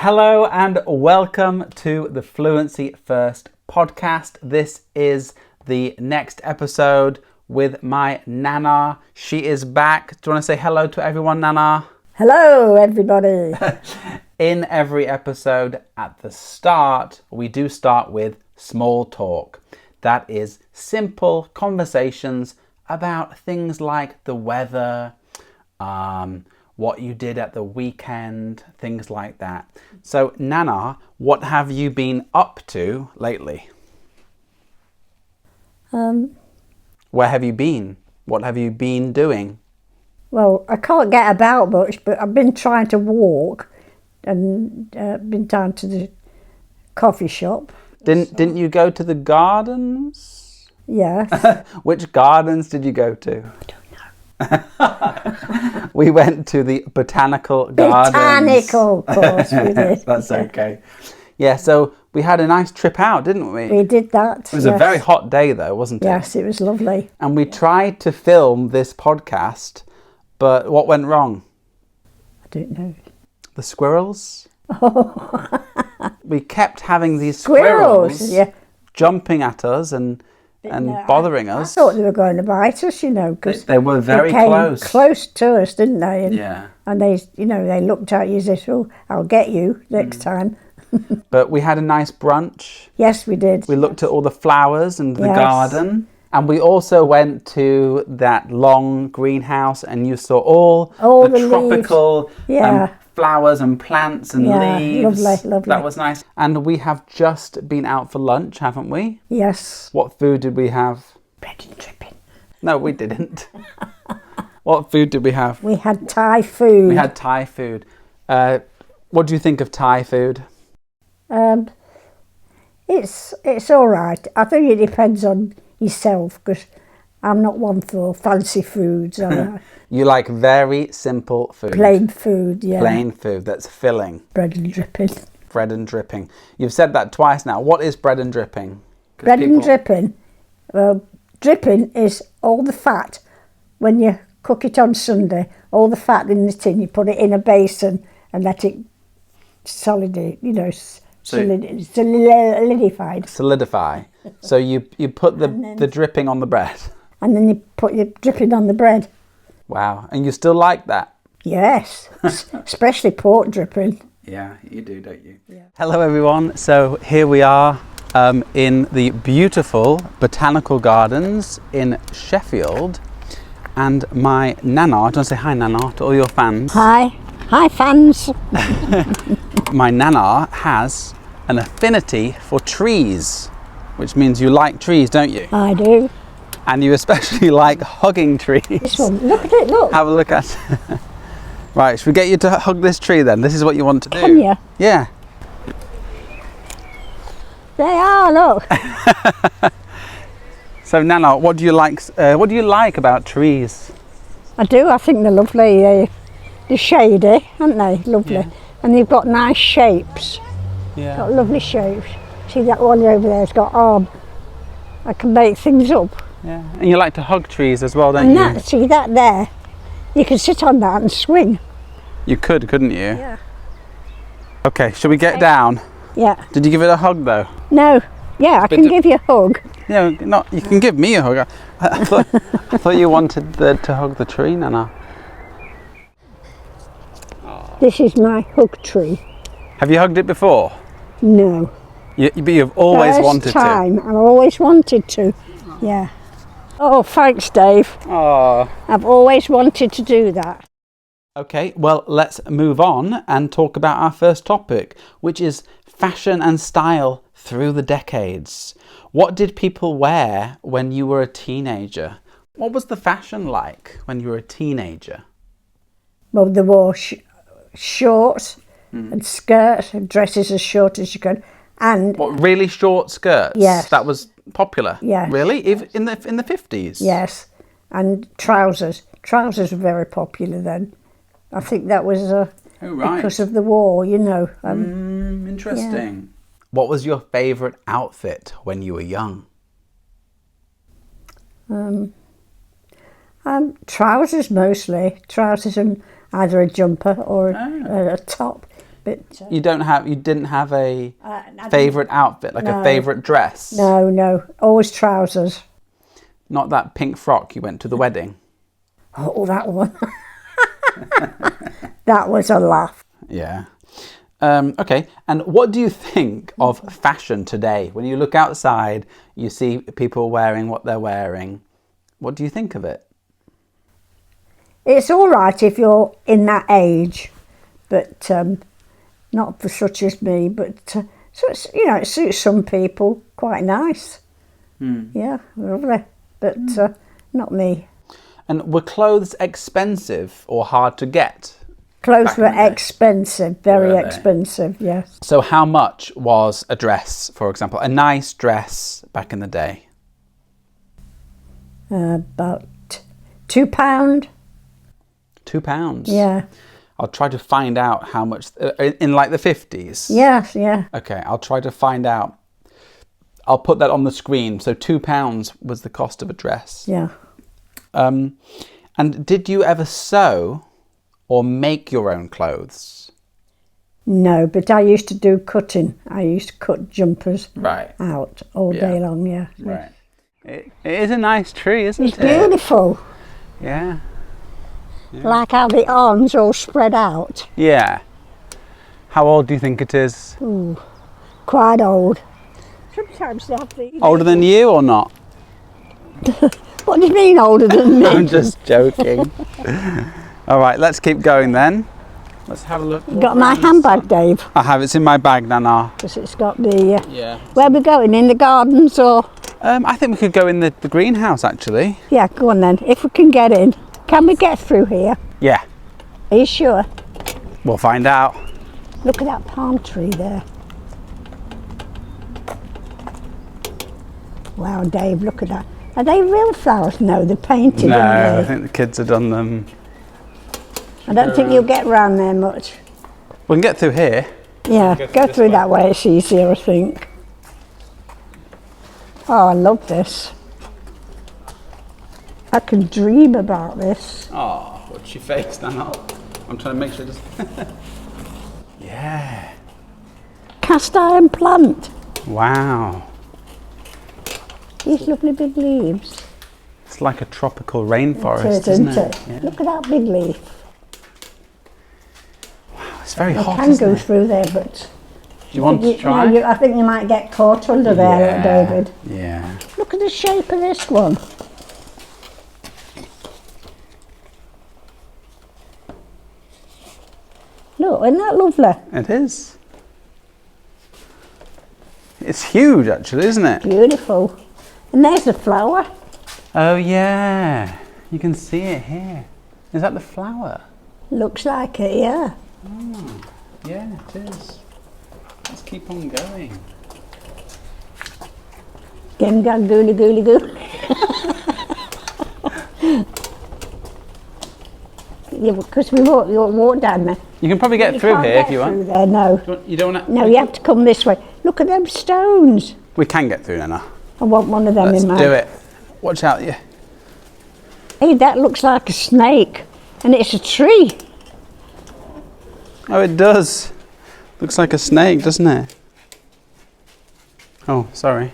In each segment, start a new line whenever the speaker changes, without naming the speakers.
Hello and welcome to the Fluency First Podcast. This is the next episode with my Nana. She is back. Do you want to say hello to everyone, Nana?
Hello, everybody.
In every episode at the start, we do start with small talk. That is simple conversations about things like the weather, what you did at the weekend, things like that. So, Nana, what have you been up to lately? Where have you been? What have you been doing?
Well, I can't get about much, but I've been trying to walk and been down to the coffee shop.
Didn't you go to the gardens?
Yes.
Which gardens did you go to?
I don't know.
We went to the Botanical Gardens.
Botanical, of course, we did.
That's okay. Yeah, so we had a nice trip out, didn't we?
We did that.
It was a very hot day though, wasn't it?
Yes, it was lovely.
And we tried to film this podcast, but what went wrong?
I don't know.
The squirrels?
Oh.
We kept having these squirrels
Yeah.
jumping at us and bothering us.
I thought they were going to bite us, because
they were very
came
close.
Close to us, didn't they? And,
Yeah.
And they, they looked at you and said, "Oh, I'll get you next time."
But we had a nice brunch.
Yes, we did.
We looked at all the flowers and the garden. And we also went to that long greenhouse and you saw all the tropical flowers and plants and leaves.
Lovely.
That was nice. And we have just been out for lunch, haven't we?
Yes.
What food did we have?
Bread and dripping.
No, we didn't. What food did we have?
We had Thai food.
We had Thai food. What do you think of Thai food?
It's all right. I think it depends on yourself, because I'm not one for fancy foods.
You like very simple food.
Plain food, yeah.
Plain food that's filling.
Bread and dripping.
Bread and dripping. You've said that twice now. What is bread and dripping?
Bread and dripping. Well, dripping is all the fat. When you cook it on Sunday, all the fat in the tin, you put it in a basin and let it solidify.
Solidify. So you put the dripping on the bread.
And then you put your dripping on the bread.
Wow. And you still like that?
Yes. Especially pork dripping.
Yeah, you do, don't you? Yeah. Hello everyone. So here we are in the beautiful Botanical Gardens in Sheffield. And my Nana, do you want to say hi, Nana, to all your fans?
Hi. Hi, fans.
My Nana has an affinity for trees, which means you like trees, don't you?
I do.
And you especially like hugging trees.
This one, look at it, look.
Have a look at it. Right, should we get you to hug this tree then? This is what you want to do.
Can you?
Yeah.
They are, look.
So Nana, what do you like about trees?
I do, I think they're lovely. They're shady, aren't they? Lovely. Yeah. And they've got nice shapes.
Yeah.
Got lovely shapes. See that one over there's got arm. I can make things up.
Yeah. And you like to hug trees as well, don't you?
See that there? You can sit on that and swing.
You could, couldn't you?
Yeah.
Okay, shall we get down?
Yeah.
Did you give it a hug though?
No. Yeah, I can give you a hug.
Yeah, you can give me a hug. I thought you wanted to hug the tree, Nana.
This is my hug tree.
Have you hugged it before?
No.
But you've always wanted to.
First time, I've always wanted to. Yeah. Oh, thanks, Dave.
Oh.
I've always wanted to do that.
Okay, well, let's move on and talk about our first topic, which is fashion and style through the decades. What did people wear when you were a teenager? What was the fashion like when you were a teenager?
Well, they wore shorts and skirts and dresses as short as you could. And
what, really short skirts?
Yes.
That was popular?
Yeah.
Really? In the 50s?
Yes. And trousers. Trousers were very popular then. I think that was because of the war,
Interesting. Yeah. What was your favourite outfit when you were young?
Trousers mostly. Trousers and either a jumper or a top. But
You didn't have a favourite outfit, like a favourite dress?
No, always trousers.
Not that pink frock you went to the wedding?
Oh, that one. That was a laugh.
Yeah. Okay, and what do you think of fashion today? When you look outside, you see people wearing what they're wearing. What do you think of it?
It's all right if you're in that age, but not for such as me. But so it's, it suits some people quite nice. Yeah, lovely, but not me.
And were clothes expensive or hard to get?
Clothes were expensive, very expensive, yes.
So how much was a dress, for example, a nice dress back in the day?
About £2.
£2?
Yeah.
I'll try to find out how much, in like the 50s?
Yes, yeah.
Okay, I'll try to find out. I'll put that on the screen. So £2 was the cost of a dress.
Yeah.
And did you ever sew or make your own clothes?
No, but I used to do cutting. I used to cut jumpers
out
all day long, yeah.
Right. It is a nice tree, isn't it?
It's beautiful.
Yeah.
Like how the arms all spread out.
Yeah. How old do you think it is?
Ooh, quite old. Sometimes they have the...
Older than you or not?
What do you mean older than me?
I'm just joking. All right, let's keep going then. Let's have a look.
You got my handbag, Dave?
I have. It's in my bag, Nana.
Because it's got the...
Yeah.
Where are we going? In the gardens or...?
I think we could go in the greenhouse, actually.
Yeah, go on then. If we can get in. Can we get through here?
Yeah.
Are you sure?
We'll find out.
Look at that palm tree there. Wow, Dave, look at that. Are they real flowers? No, they're painted,
No,
aren't
I
they?
think the kids have done them.
I don't think you'll get round there much.
We can get through here.
Yeah, go through that way, it's easier, I think. Oh, I love this. I can dream about this.
Oh, what's your face, Nana? I'm trying to make sure it doesn't... Yeah.
Cast iron plant.
Wow.
These lovely big leaves.
It's like a tropical rainforest,
It is,
isn't
isn't
it?
it?
Yeah.
Look at that big leaf.
Wow, it's very hot,
I can
isn't
go
it?
through there, but...
Do you want to try?
No, I think you might get caught under there, David.
Yeah.
Look at the shape of this one. Look, isn't that lovely?
It is. It's huge, actually, isn't it?
Beautiful. And there's the flower.
Oh, yeah. You can see it here. Is that the flower?
Looks like it, yeah.
Oh, yeah, it is. Let's keep on going.
Gim gam gooly gooly goo. Yeah, because we walk down there.
You can probably get through here if you want.
There, no.
You don't want to?
No, you have to come this way. Look at them stones.
We can get through, Nana.
I want one of them
Let's
in my...
do it. Watch out, yeah.
Hey, that looks like a snake. And it's a tree.
Oh, it does. Looks like a snake, doesn't it? Oh, sorry.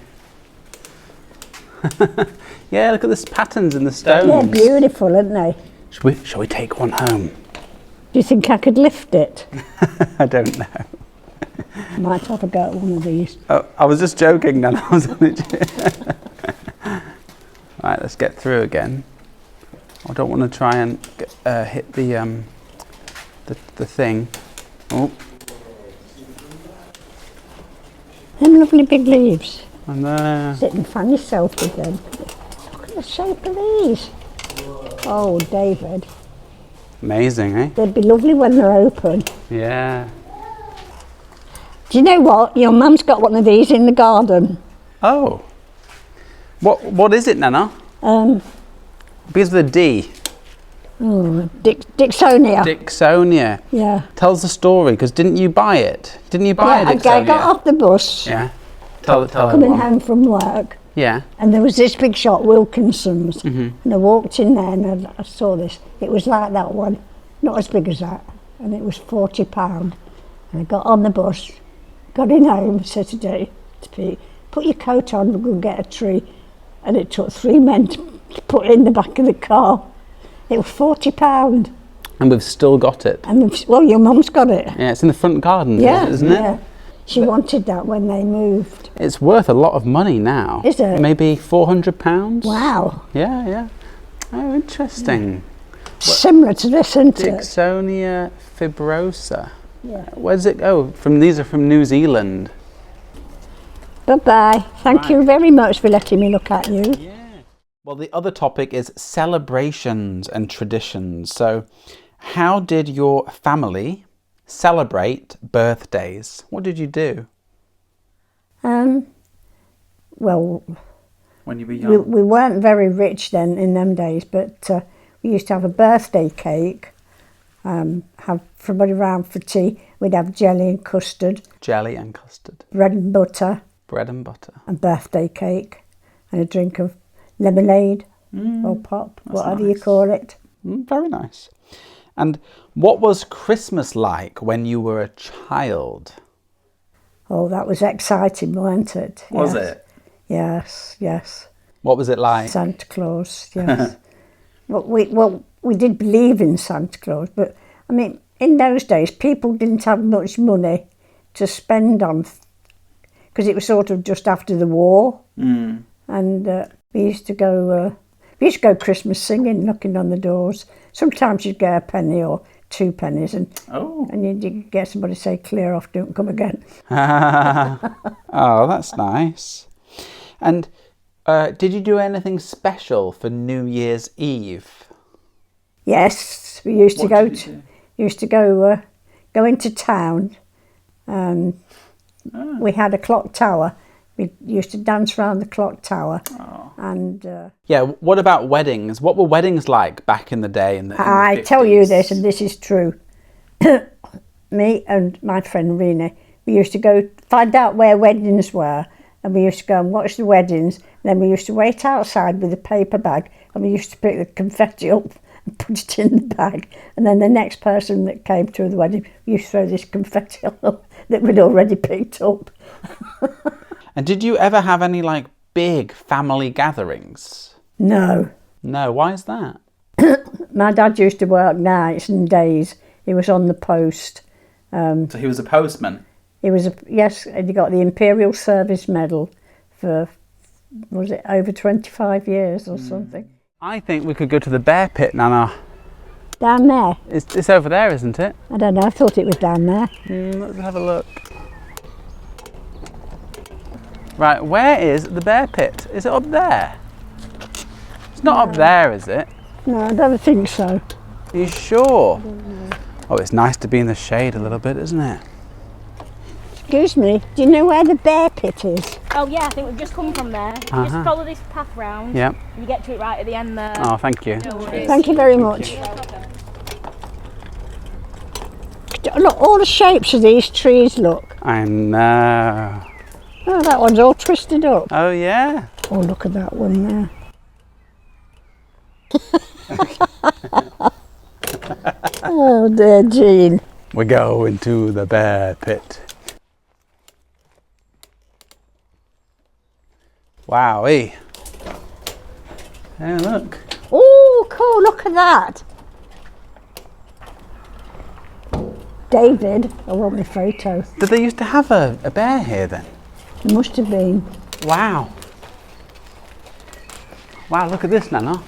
Yeah, look at the patterns in the stones.
They're beautiful, aren't they?
Shall we take one home?
Do you think I could lift it?
I don't know.
Might have a go at one of these.
Oh, I was just joking, Nan. I was only Right, let's get through again. I don't want to try and hit the thing. Oh.
Them lovely big leaves.
And
Sit and fan yourself with them. Look at the shape of these. Oh, David.
amazing, eh?
They'd be lovely when they're open.
Yeah.
Do you know what? Your mum's got one of these in the garden.
Oh. What is it, Nana? Begins with a D.
Dixonia.
Dixonia.
Yeah.
Tell us the story, because didn't you buy it? Didn't you buy a
I
Dixonia?
got off the bus,
Yeah. Tell
coming
everyone.
home from work,
Yeah.
and there was this big shop, Wilkinson's,
Mm-hmm.
and I walked in there and I saw this. It was like that one, not as big as that, and it was £40. And I got on the bus, got in home Saturday to Pete, put your coat on, we're going to get a tree. And it took 3 men to put it in the back of the car. It was £40.
And we've still got it.
And well, your mum's got it.
Yeah, it's in the front garden, isn't it?
Yeah. She wanted that when they moved.
It's worth a lot of money now.
Is it?
Maybe £400.
Wow.
Yeah. Oh, interesting.
Similar to this, isn't it?
Dixonia fibrosa.
Yeah.
Where's it go? These are from New Zealand.
Bye-bye. Thank you very much for letting me look at you.
Yeah. Well, the other topic is celebrations and traditions. So, how did your family celebrate birthdays? What did you do?
Well,
when you were young,
we weren't very rich then in them days, but we used to have a birthday cake, have everybody round for tea. We'd have jelly and custard.
Jelly and custard.
Bread and butter.
Bread and butter.
And birthday cake. And a drink of lemonade or pop, whatever you call it.
Very nice. And what was Christmas like when you were a child?
Oh, that was exciting, wasn't it?
Was it?
Yes.
What was it like?
Santa Claus, yes. we did believe in Santa Claus, but I mean, in those days, people didn't have much money to spend on, because it was sort of just after the war, and we used to go Christmas singing, knocking on the doors. Sometimes you'd get a penny or 2 pennies, and you'd get somebody to say, "Clear off, don't come again."
Oh, that's nice. And did you do anything special for New Year's Eve?
Yes, we used to go into town. We had a clock tower. We used to dance around the clock tower. And
what about weddings? What were weddings like back in the day?
I tell you this, and this is true. Me and my friend Rena, we used to go find out where weddings were, and we used to go and watch the weddings. Then we used to wait outside with a paper bag, and we used to pick the confetti up and put it in the bag. And then the next person that came to the wedding, we used to throw this confetti up that we'd already picked up.
And did you ever have any big family gatherings?
No.
No, why is that?
My dad used to work nights and days. He was on the post.
So he was a postman?
He was, and he got the Imperial Service Medal for, was it over 25 years or something?
I think we could go to the bear pit, Nana.
Down there?
It's over there, isn't it?
I don't know, I thought it was down there.
Let's have a look. Right, where is the bear pit? Is it up there? It's not up there, is it?
No, I don't think so.
Are you sure? Oh, it's nice to be in the shade a little bit, isn't it?
Excuse me, do you know where the bear pit is?
Oh yeah, I think we've just come from there. You just follow this path round.
Yep.
You get to it right at the end there.
Oh, thank you.
No worries.
Thank you very much. Look, all the shapes of these trees, look.
I know.
Oh, that one's all twisted up.
Oh, yeah.
Oh, look at that one there. Oh dear, Jean.
We're going to the bear pit. Wowee. Hey, look.
Oh, cool, look at that. David, I want my photo.
Did they used to have a bear here then?
It must have been.
Wow. Wow, look at this, Nana.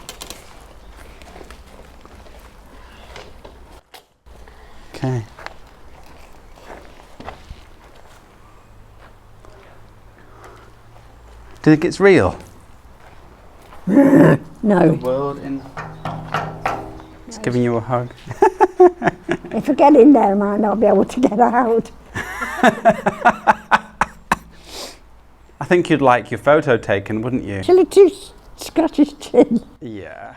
Okay. Do you think it's real?
No.
World in... It's giving you a hug.
If I get in there, I might not be able to get out.
I think you'd like your photo taken, wouldn't you?
Shall I do Scottish tin?
Yeah.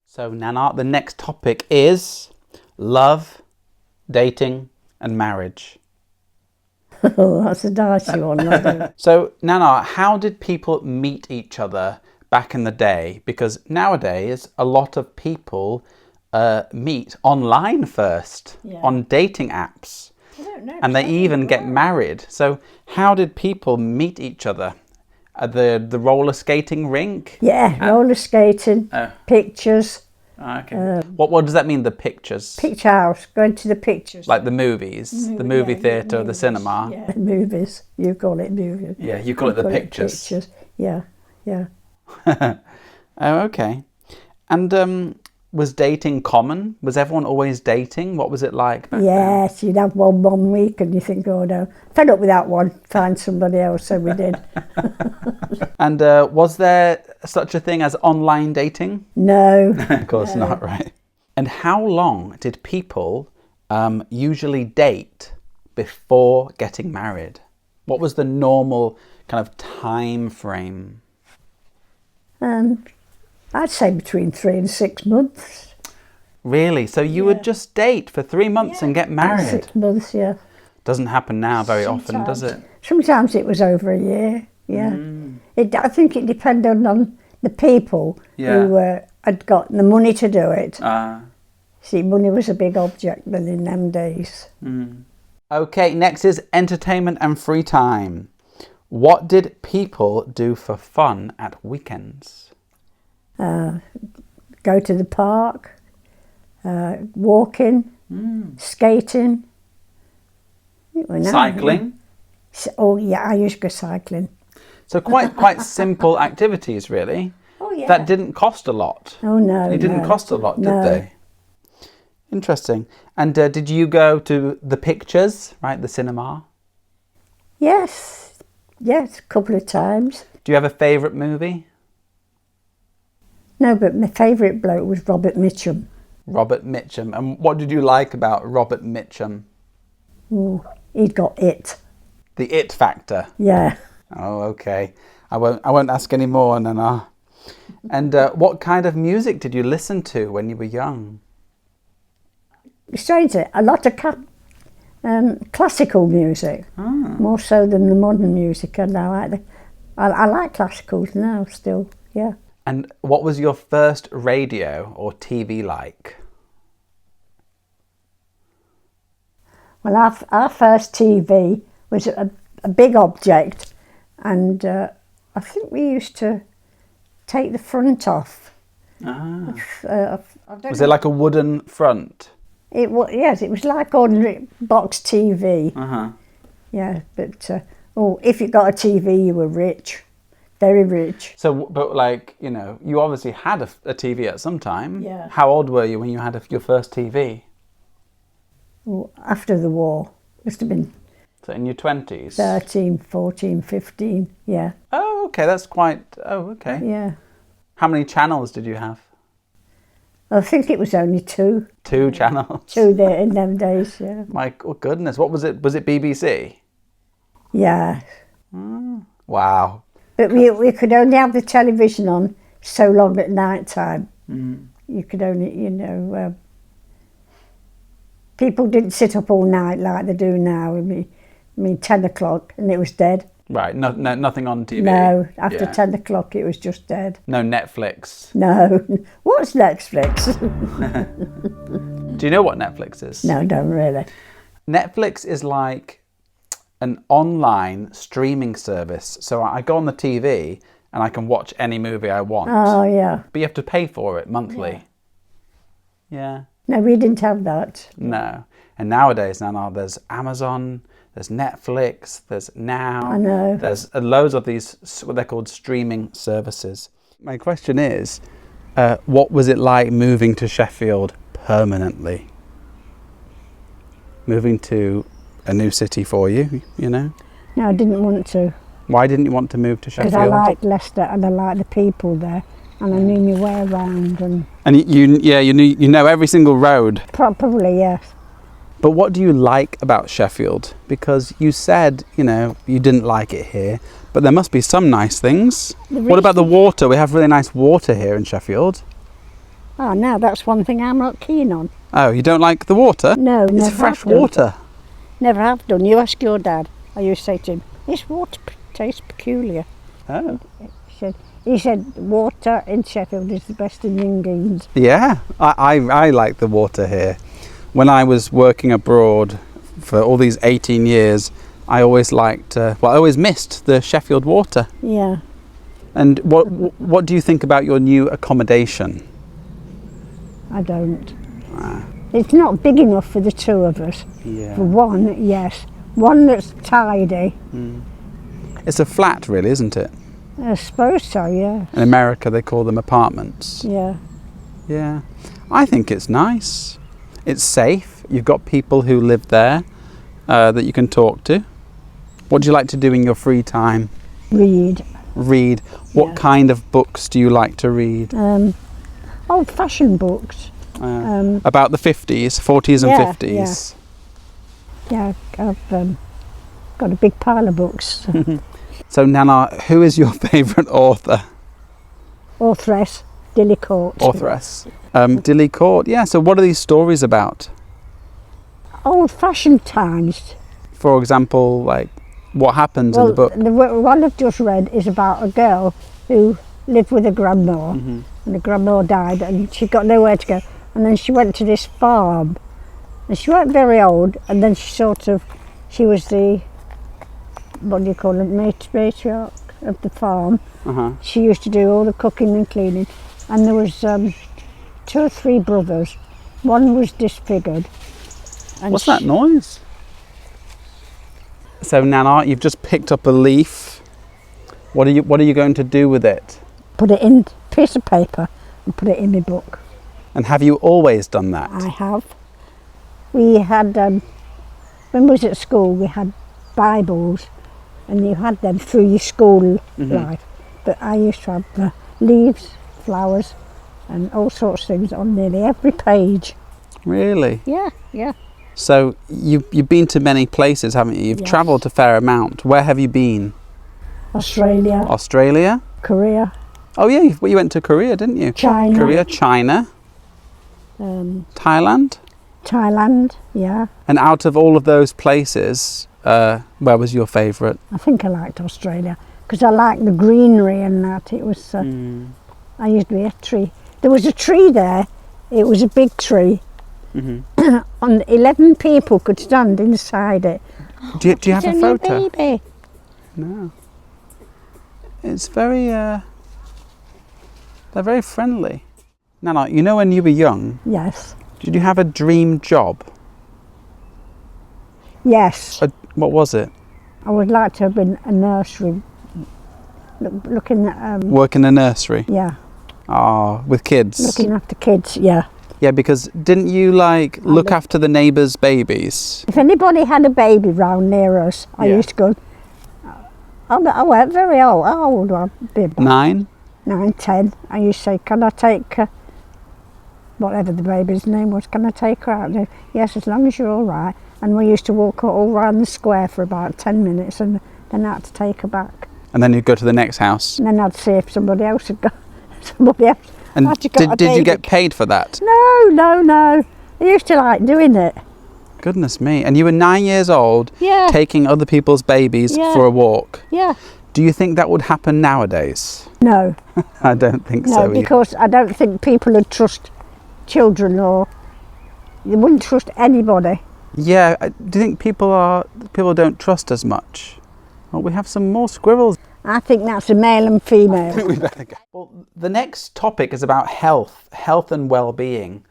So, Nana, the next topic is love, dating, and marriage.
Oh, that's a dicey one, isn't it?
So, Nana, how did people meet each other back in the day? Because nowadays, a lot of people meet online first, on dating apps.
I don't know.
And they even get married. So how did people meet each other? At the roller skating rink?
Yeah, roller skating, pictures.
Okay. What does that mean, the pictures?
Picture house, going to the pictures.
Like the movies, the movie theatre, the cinema?
Yeah, movies. You call it movies.
Yeah, you call it the pictures.
Yeah, yeah.
Oh, okay. And was dating common? Was everyone always dating? What was it like back then?
Yes, you'd have one week and you think, oh no, fed up with that one, find somebody else, so we did.
And was there such a thing as online dating?
No.
Of course not, right? And how long did people usually date before getting married? What was the normal kind of time frame?
I'd say between 3 and 6 months.
Really? So you would just date for 3 months and get married?
6 months, yeah.
Doesn't happen now very often, does it?
Sometimes it was over a year, yeah. I think it depended on the people who had got the money to do it. See, money was a big object then in them days.
Okay, next is entertainment and free time. What did people do for fun at weekends?
Go to the park, walking, skating.
Cycling?
Oh yeah, I used to go cycling.
So quite simple activities, really.
Oh yeah.
That didn't cost a lot.
Oh no.
They didn't cost a lot, did
No.
they? Interesting. And did you go to the pictures, right, the cinema?
Yes, a couple of times.
Do you have a favourite movie?
No, but my favourite bloke was Robert Mitchum.
Robert Mitchum. And what did you like about Robert Mitchum?
Ooh, he'd got it.
The it factor.
Yeah.
Oh, okay. I won't ask any more, Nanan. And what kind of music did you listen to when you were young?
Strangely, a lot of classical music, more so than the modern music. And I like classicals now still, yeah.
And what was your first radio or TV like?
Well, our first TV was a big object, and I think we used to take the front off.
Was it like a wooden front?
Yes, it was like ordinary box TV. Yeah, but if you got a TV, you were rich, very rich.
So, but like, you know, you obviously had a TV at some time.
Yeah.
How old were you when you had your first TV?
Well, after the war, must have been
So in your 20s?
13, 14, 15, yeah.
Oh, okay, that's quite, okay.
Yeah.
How many channels did you have?
I think it was only 2.
2 channels?
2 there in them days, yeah.
My goodness, what was it? Was it BBC?
Yeah.
Wow.
But we could only have the television on so long at night time. You could only, people didn't sit up all night like they do now. I mean 10 o'clock and it was dead.
Right, nothing on TV?
No, after 10 o'clock it was just dead.
No Netflix?
No. What's Netflix?
Do you know what Netflix is?
No, don't really.
Netflix is like an online streaming service. So I go on the TV and I can watch any movie I want.
Oh, yeah.
But you have to pay for it monthly. Yeah.
No, we didn't have that.
No. And nowadays, there's Amazon, there's Netflix, there's Now.
I know.
There's loads of these, what they're called streaming services. My question is, what was it like moving to Sheffield permanently? Moving to a new city for you, you know?
No, I didn't want to.
Why didn't you want to move to Sheffield?
Because I liked Leicester and I liked the people there. And I knew my way around.
And you know every single road?
Probably, yes.
But what do you like about Sheffield? Because you said, you didn't like it here, but there must be some nice things. What about the water? We have really nice water here in Sheffield.
Oh, no, that's one thing I'm not keen on.
Oh, you don't like the water?
No,
it's
never
fresh
have done.
water.
Never have done. You ask your dad. I used to say to him, this water tastes peculiar.
Oh.
He said water in Sheffield is the best in England.
Yeah, I like the water here. When I was working abroad for all these 18 years, I always liked, I always missed the Sheffield water.
Yeah.
And what do you think about your new accommodation?
I don't. It's not big enough for the two of us.
Yeah.
For one, yes. One that's tidy.
It's a flat, really, isn't it?
I suppose so, yeah.
In America, they call them apartments.
Yeah.
Yeah. I think it's nice. It's safe. You've got people who live there that you can talk to. What do you like to do in your free time?
Read.
Read. What kind of books do you like to read?
Old-fashioned books.
About the 50s, 40s and 50s.
Yeah, I've got a big pile of books.
So, Nana, who is your favourite author?
Authoress, Dilly Court.
Authoress. Dilly Court, yeah. So what are these stories about?
Old-fashioned times.
For example, like, what happens in the book?
The one I've just read is about a girl who lived with her grandma, and the grandma died, and she got nowhere to go. And then she went to this farm, and she weren't very old, and then she was the, what do you call it, matriarch of the farm. She used to do all the cooking and cleaning, and there was 2 or 3 brothers. One was disfigured. And
What's that noise? So, Nana, you've just picked up a leaf. What are you going to do with it?
Put it in a piece of paper and put it in my book.
And have you always done that?
I have. We had, when we was at school, we had Bibles, and you had them through your school life. But I used to have leaves, flowers, and all sorts of things on nearly every page.
Really?
Yeah, yeah.
So you've been to many places, haven't you? You've travelled a fair amount. Where have you been?
Australia.
Australia?
Korea.
Oh yeah, you went to Korea, didn't you?
China.
Korea, China. Thailand?
Thailand, yeah.
And out of all of those places, where was your favourite?
I think I liked Australia because I liked the greenery and that. It was, I used to be a tree. There was a tree there. It was a big tree. On 11 people could stand inside it.
Do you have a photo?
Baby.
No. It's very, they're very friendly. Nana, you know when you were young,
Yes.
did you have a dream job?
Yes.
What was it?
I would like to have been a nursery. Looking at,
Work in a nursery?
yeah,
With kids?
looking after kids, yeah.
Yeah, because didn't you look after the neighbours' babies?
If anybody had a baby round near us, I used to go, I weren't very old. How old would I be? About
9?
9, 10. I used to say, can I take whatever the baby's name was, can I take her out? And yes, as long as you're all right. And we used to walk all around the square for about 10 minutes and then I had to take her back.
And then you'd go to the next house?
And then I'd see if somebody else had got somebody else.
And did you get paid for that?
No. I used to like doing it.
Goodness me. And you were 9 years old,
Yeah.
taking other people's babies for a walk.
Yeah.
Do you think that would happen nowadays?
No.
I don't think
No,
so either.
because I don't think people would trust children or they wouldn't trust anybody.
Yeah, do you think people don't trust as much? Well, we have some more squirrels.
I think that's a male and female.
We better go. Well, the next topic is about health and well-being.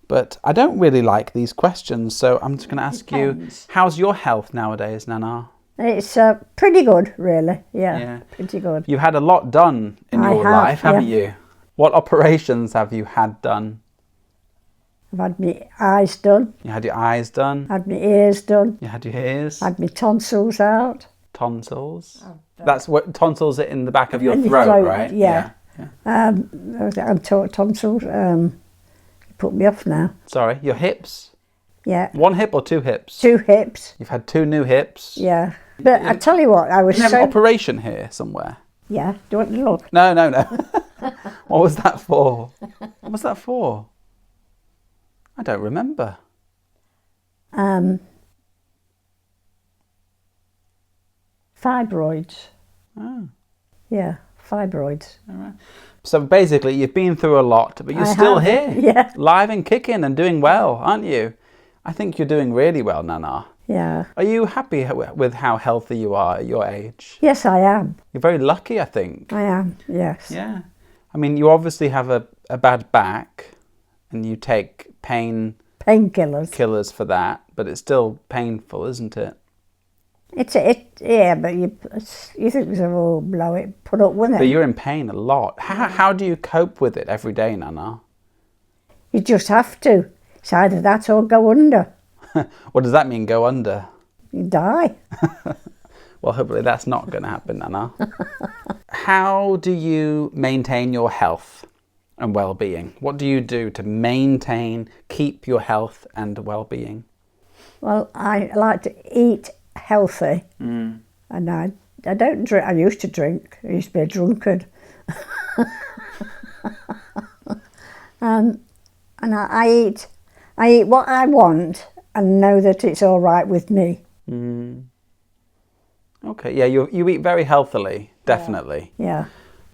But I don't really like these questions, so I'm just going to ask you, how's your health nowadays, Nana?
It's pretty good, really. Yeah, pretty good.
You've had a lot done in your life, haven't you? What operations have you had done?
I've had my eyes done.
You had your eyes done?
Had my ears done.
You had your ears?
Had my tonsils out.
Tonsils? That's what tonsils are in the back of your throat, right?
Yeah. I'm taught tonsils. Put me off now.
Sorry, your hips?
Yeah.
1 hip or 2 hips?
2 hips.
You've had 2 new hips?
Yeah. But I tell you what, I was
You have an operation here somewhere?
Yeah. Do you want to look?
No. What was that for? What was that for? I don't remember.
Fibroids.
Oh.
Yeah, fibroids.
All right. So basically, you've been through a lot, but you're still here.
Yeah.
Live and kicking and doing well, aren't you? I think you're doing really well, Nana.
Yeah.
Are you happy with how healthy you are at your age?
Yes, I am.
You're very lucky, I think.
I am, yes.
Yeah. I mean, you obviously have a bad back and you take
Painkillers.
for that, but it's still painful, isn't it?
Yeah, but you think it's all blow it, put up with it.
But you're in pain a lot. How do you cope with it every day, Nana?
You just have to. It's either that or go under.
What does that mean, go under?
You die.
Well, hopefully that's not going to happen, Nana. How do you maintain your health and well-being? What do you do to keep your health and well-being?
Well, I like to eat healthy, and I don't drink. I used to drink. I used to be a drunkard. And I eat what I want and know that it's all right with me.
Okay, yeah, you eat very healthily, definitely.
Yeah.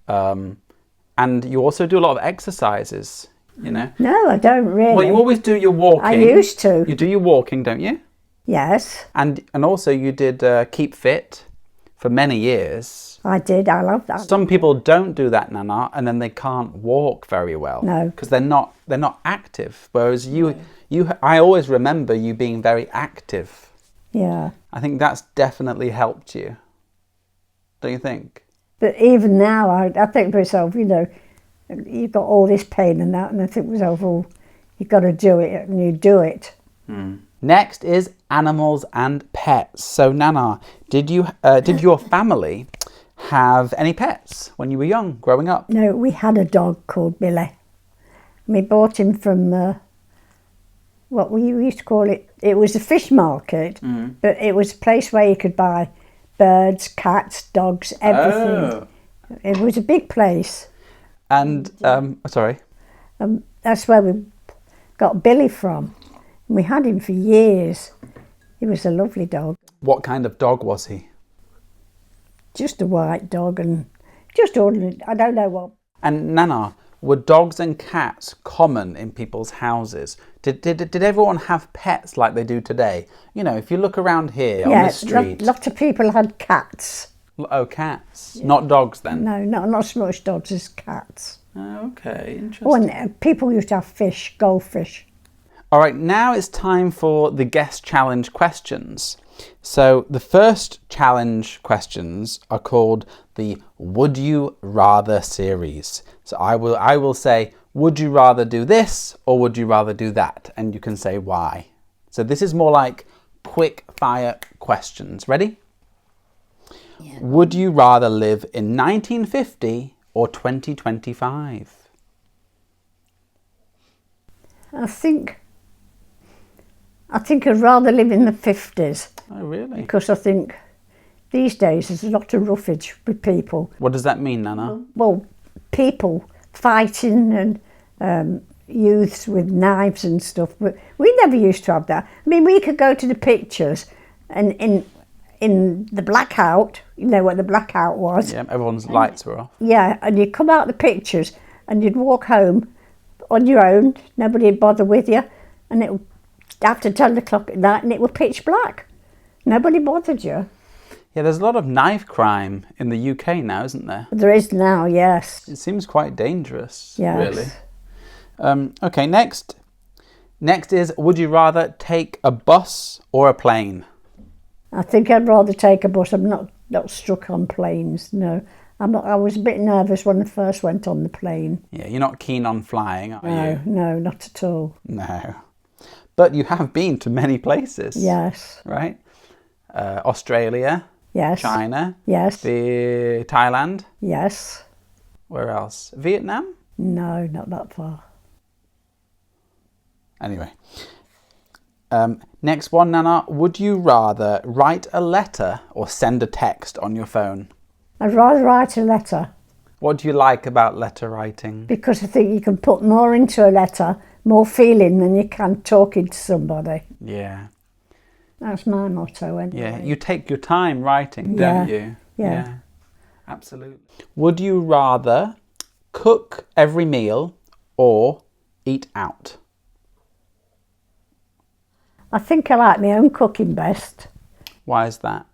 And you also do a lot of exercises, you know?
No, I don't really.
Well, you always do your walking.
I used to.
You do your walking, don't you?
Yes.
And also you did Keep Fit for many years.
I did. I love that.
Some people don't do that, Nana, and then they can't walk very well.
No.
Because they're not active. Whereas I always remember you being very active.
Yeah.
I think that's definitely helped you. Don't you think?
But even now, I think to myself, you know, you've got all this pain and that, and I think to myself, oh, you've got to do it, and you do it.
Next is animals and pets. So, Nana, did your family have any pets when you were young, growing up?
No, we had a dog called Billy. We bought him from what we used to call it. It was a fish market, but it was a place where you could buy birds, cats, dogs, everything. Oh. It was a big place.
And sorry.
That's where we got Billy from. And we had him for years. He was a lovely dog.
What kind of dog was he?
Just a white dog and just ordinary. I don't know what.
And Nana, were dogs and cats common in people's houses? Did everyone have pets like they do today? You know, if you look around here on the street.
Lots of people had cats.
Oh, cats. Yeah. Not dogs then?
No, not so much dogs as cats.
Okay, interesting.
Oh, and people used to have fish, goldfish.
All right, now it's time for the guest challenge questions. So the first challenge questions are called the Would You Rather series. So I will say, would you rather do this or would you rather do that? And you can say why. So this is more like quick fire questions. Ready? Yeah. Would you rather live in 1950 or 2025?
I think I'd rather live in the 50s.
Oh, really?
Because I think these days there's a lot of roughage with people.
What does that mean, Nana?
Well, people fighting and youths with knives and stuff. But we never used to have that. I mean, we could go to the pictures and in the blackout, you know what the blackout was?
Yeah, everyone's lights were off.
Yeah, and you'd come out the pictures and you'd walk home on your own. Nobody would bother with you. And it would after 10 o'clock at night and it was pitch black. Nobody bothered you.
Yeah, there's a lot of knife crime in the UK now, isn't there?
There is now, yes.
It seems quite dangerous,
yes.
Really. Okay, next is, would you rather take a bus or a plane?
I think I'd rather take a bus. I'm not struck on planes, no. I was a bit nervous when I first went on the plane.
Yeah, you're not keen on flying, are you?
No, not at all.
No. But you have been to many places.
Yes.
Right? Australia.
Yes.
China.
Yes.
Thailand.
Yes.
Where else? Vietnam?
No, not that far.
Anyway. Next one, Nana. Would you rather write a letter or send a text on your phone?
I'd rather write a letter.
What do you like about letter writing?
Because I think you can put more into a letter, more feeling than you can talking to somebody.
Yeah.
That's my motto anyway.
Yeah, you take your time writing, don't you?
Yeah.
Absolutely. Would you rather cook every meal or eat out?
I think I like my own cooking best.
Why is that?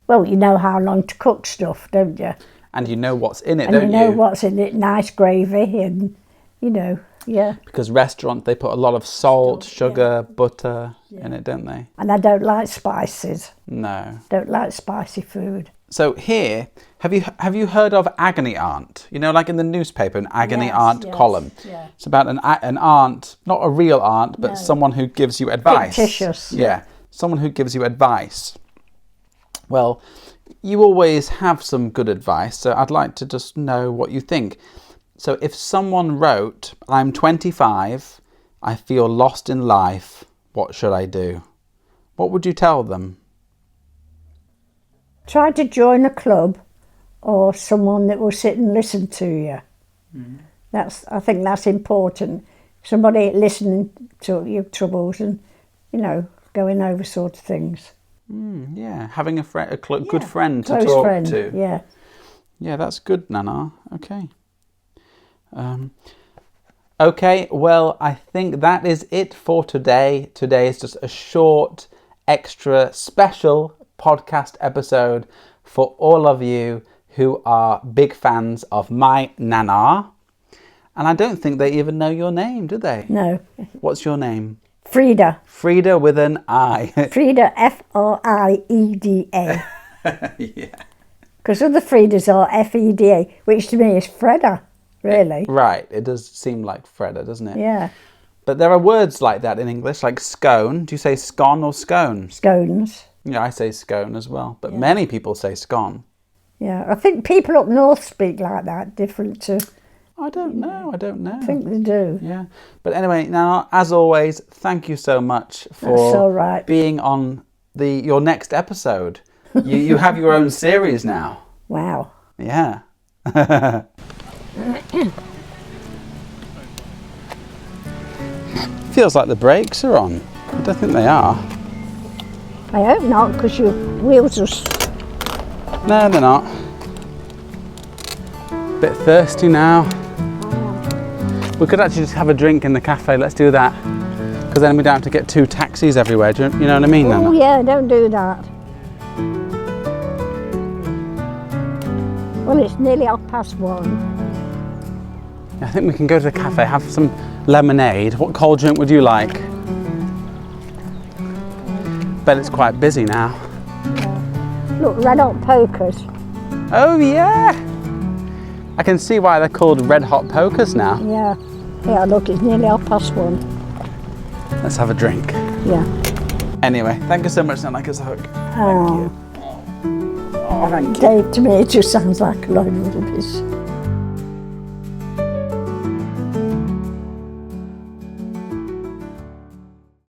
Well, you know how long to cook stuff, don't you?
And you know what's in it,
And
don't you?
you know what's in it, nice gravy and, you know, yeah.
Because restaurants, they put a lot of salt, sugar, butter in it, don't they?
And I don't like spices.
No.
Don't like spicy food.
So here, have you heard of agony aunt? You know, like in the newspaper, an agony aunt column.
Yeah.
It's about an aunt, not a real aunt, but someone who gives you advice.
Fictitious.
Yeah, someone who gives you advice. Well, you always have some good advice, so I'd like to just know what you think. So if someone wrote, I'm 25, I feel lost in life, what should I do? What would you tell them?
Try to join a club or someone that will sit and listen to you. I think that's important. Somebody listening to your troubles and, you know, going over sort of things.
Yeah, having a good friend to
Close
talk
friend,
to.
Yeah.
Yeah, that's good, Nana. Okay. Okay, well, I think that is it for today. Today is just a short, extra, special podcast episode for all of you who are big fans of my Nana. And I don't think they even know your name, do they?
No.
What's your name?
Frida.
Frida with an I.
Frida, F-R-I-E-D-A.
Yeah.
Because other Fridas are F-E-D-A, which to me is Freda, really.
Right, it does seem like Freda, doesn't it?
Yeah.
But there are words like that in English, like scone. Do you say scone or scone?
Scones.
Yeah, I say scone as well, but many people say scone.
Yeah, I think people up north speak like that, different to...
I don't know.
I think they do.
Yeah. But anyway, now, as always, thank you so much
That's all
for
right.
being on your next episode. You have your own series now.
Wow.
Yeah. Feels like the brakes are on. I don't think they are.
I hope not, because your wheels are...
No, they're not. Bit thirsty now. We could actually just have a drink in the cafe. Let's do that. Because then we don't have to get 2 taxis everywhere. Do you know what I mean, Nana?
Oh, yeah, don't do that. Well, it's nearly 1:30.
I think we can go to the cafe, have some lemonade. What cold drink would you like? Bet it's quite busy now.
Look, red hot pokers.
Oh, yeah. I can see why they're called red hot pokers now.
Yeah. Yeah, look, it's nearly 1:30.
Let's have a drink.
Yeah.
Anyway, thank you so much, Nana. Give us a hug.
Oh.
Thank you. Oh, thank you.
Dave, to me, it just sounds like a load of rubbish.